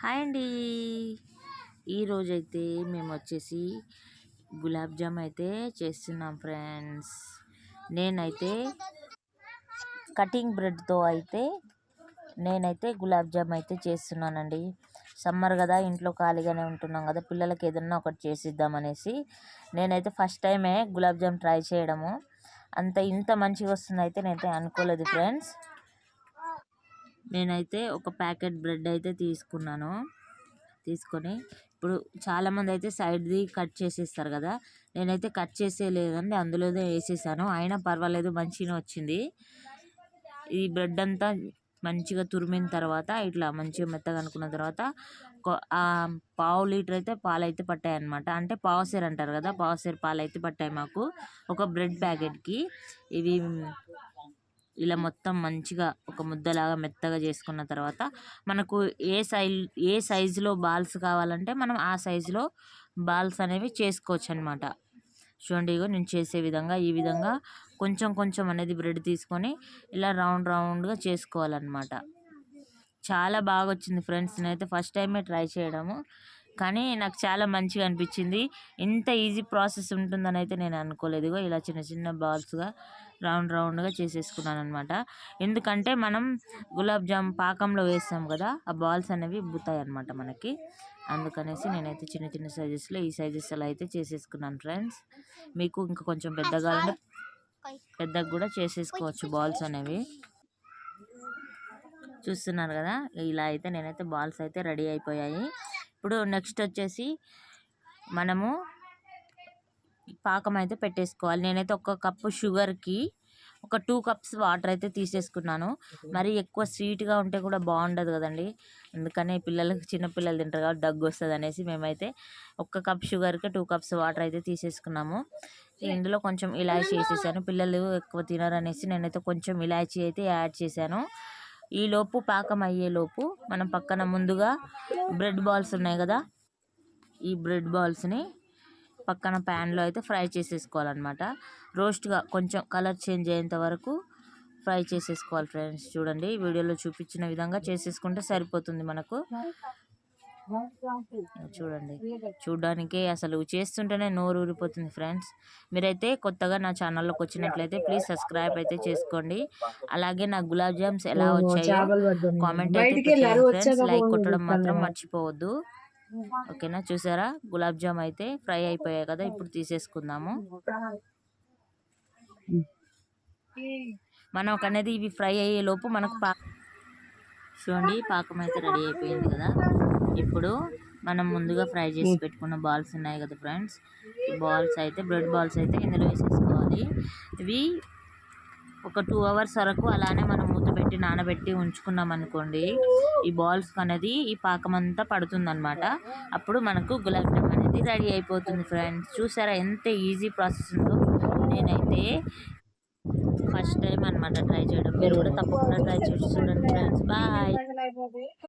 Hi అండి. ఈరోజైతే మేము వచ్చేసి గులాబ్ జామ్ అయితే చేస్తున్నాం ఫ్రెండ్స్. నేనైతే కటింగ్ బ్రెడ్తో నేనైతే గులాబ్ జామ్ అయితే చేస్తున్నానండి. సమ్మర్ కదా, ఇంట్లో ఖాళీగానే ఉంటున్నాం కదా, పిల్లలకి ఏదన్నా ఒకటి చేసిద్దామనేసి నేనైతే ఫస్ట్ టైమే గులాబ్ జామ్ ట్రై చేయడము. ఇంత మంచిగా వస్తుందైతే నేనైతే అనుకోలేదు ఫ్రెండ్స్. నేనైతే ఒక ప్యాకెట్ బ్రెడ్ అయితే తీసుకొని ఇప్పుడు చాలామంది అయితే సైడ్ది కట్ చేసేస్తారు కదా, నేనైతే కట్ చేసేయలేదండి, అందులోనే వేసేసాను. అయినా పర్వాలేదు, మంచిగా వచ్చింది. ఈ బ్రెడ్ అంతా మంచిగా తురిమిన తర్వాత ఇట్లా మంచిగా మెత్తగా అనుకున్న తర్వాత పావు లీటర్ అయితే పాలు అయితే పట్టాయి అనమాట. అంటే పావుసేరు అంటారు కదా, పావుసేరు పాలు అయితే పట్టాయి మాకు ఒక బ్రెడ్ ప్యాకెట్కి. ఇవి ఇలా మొత్తం మంచిగా ఒక ముద్దలాగా మెత్తగా చేసుకున్న తర్వాత మనకు ఏ సైజులో బాల్స్ కావాలంటే మనం ఆ సైజులో బాల్స్ అనేవి చేసుకోవచ్చు అనమాట. చూడండి, ఇగో నేను చేసే విధంగా ఈ విధంగా కొంచెం కొంచెం అనేది బ్రెడ్ తీసుకొని ఇలా రౌండ్గా చేసుకోవాలన్నమాట. చాలా బాగా వచ్చింది ఫ్రెండ్స్. నేనైతే ఫస్ట్ టైమే ట్రై చేయడము, కానీ నాకు చాలా మంచిగా అనిపించింది. ఇంత ఈజీ ప్రాసెస్ ఉంటుందని అయితే నేను అనుకోలేదు. ఇలా చిన్న చిన్న బాల్స్గా రౌండ్గా చేసేసుకున్నాను అనమాట. ఎందుకంటే మనం గులాబ్ జామ్ పాకంలో వేస్తాం కదా, ఆ బాల్స్ అనేవి ఉబ్బుతాయి అనమాట మనకి. అందుకనేసి నేనైతే చిన్న చిన్న సైజెస్లో ఈ సైజెస్ అలా అయితే చేసేసుకున్నాను ఫ్రెండ్స్. మీకు ఇంకా కొంచెం పెద్దగా అంటే పెద్దగా కూడా చేసేసుకోవచ్చు బాల్స్ అనేవి. చూస్తున్నారు కదా, ఇలా అయితే నేనైతే బాల్స్ అయితే రెడీ అయిపోయాయి. ఇప్పుడు నెక్స్ట్ వచ్చేసి మనము పాకం అయితే పెట్టేసుకోవాలి. నేనైతే ఒక కప్పు షుగర్కి ఒక 2 కప్స్ వాటర్ అయితే తీసేసుకున్నాను. మరి ఎక్కువ స్వీట్గా ఉంటే కూడా బాగుండదు కదండి, అందుకని చిన్నపిల్లలు తింటారు కాబట్టి దగ్గు వస్తుంది అనేసి మేమైతే 1 కప్ షుగర్కి 2 కప్స్ వాటర్ అయితే తీసేసుకున్నాము. ఇందులో కొంచెం ఇలాచీ వేసేసాను. పిల్లలు ఎక్కువ తినరు అనేసి నేనైతే కొంచెం ఇలాచీ అయితే యాడ్ చేశాను. ఈలోపు పాకం అయ్యేలోపు మనం పక్కన ముందుగా బ్రెడ్ బాల్స్ ఉన్నాయి కదా, ఈ బ్రెడ్ బాల్స్ని పక్కన ప్యాన్లో అయితే ఫ్రై చేసేసుకోవాలన్నమాట. రోస్ట్గా కొంచెం కలర్ చేంజ్ అయ్యేంత వరకు ఫ్రై చేసేసుకోవాలి ఫ్రెండ్స్. చూడండి, వీడియోలో చూపించిన విధంగా చేసేసుకుంటే సరిపోతుంది మనకు. చూడండి, చూడడానికి అసలు చేస్తుంటేనే నోరు ఊరిపోతుంది ఫ్రెండ్స్. మీరైతే కొత్తగా నా ఛానల్లోకి వచ్చినట్లయితే ప్లీజ్ సబ్స్క్రైబ్ అయితే చేసుకోండి. అలాగే నా గులాబ్ జామ్స్ ఎలా వచ్చాయో కామెంట్ అయితే పెట్టండి ఫ్రెండ్స్. లైక్ కొట్టడం మాత్రం మర్చిపోవద్దు, ఓకేనా. చూసారా, గులాబ్ జామ్ అయితే ఫ్రై అయిపోయాయి కదా, ఇప్పుడు తీసేసుకుందాము. మనకు అనేది ఇవి ఫ్రై అయ్యే లోపు మనకు చూడండి, పాకం అయితే రెడీ అయిపోయింది కదా. ఇప్పుడు మనం ముందుగా ఫ్రై చేసి పెట్టుకున్న బాల్స్ ఉన్నాయి కదా ఫ్రెండ్స్, ఈ బాల్స్ అయితే బ్రెడ్ బాల్స్ అయితే ఇందులో వేసేసుకోవాలి. ఇవి ఒక 2 అవర్స్ వరకు అలానే మనం మూత పెట్టి నానబెట్టి ఉంచుకున్నాం అనుకోండి, ఈ బాల్స్ అనేది ఈ పాకం అంతా పడుతుంది అనమాట. అప్పుడు మనకు గులాబ్ జామ్ అనేది రెడీ అయిపోతుంది ఫ్రెండ్స్. చూసారా ఎంత ఈజీ ప్రాసెస్ ఉందో. నేనైతే ఫస్ట్ టైం అనమాట ట్రై చేయడం. మీరు కూడా తప్పకుండా ట్రై చేసి చూడండి ఫ్రెండ్స్. బాయ్.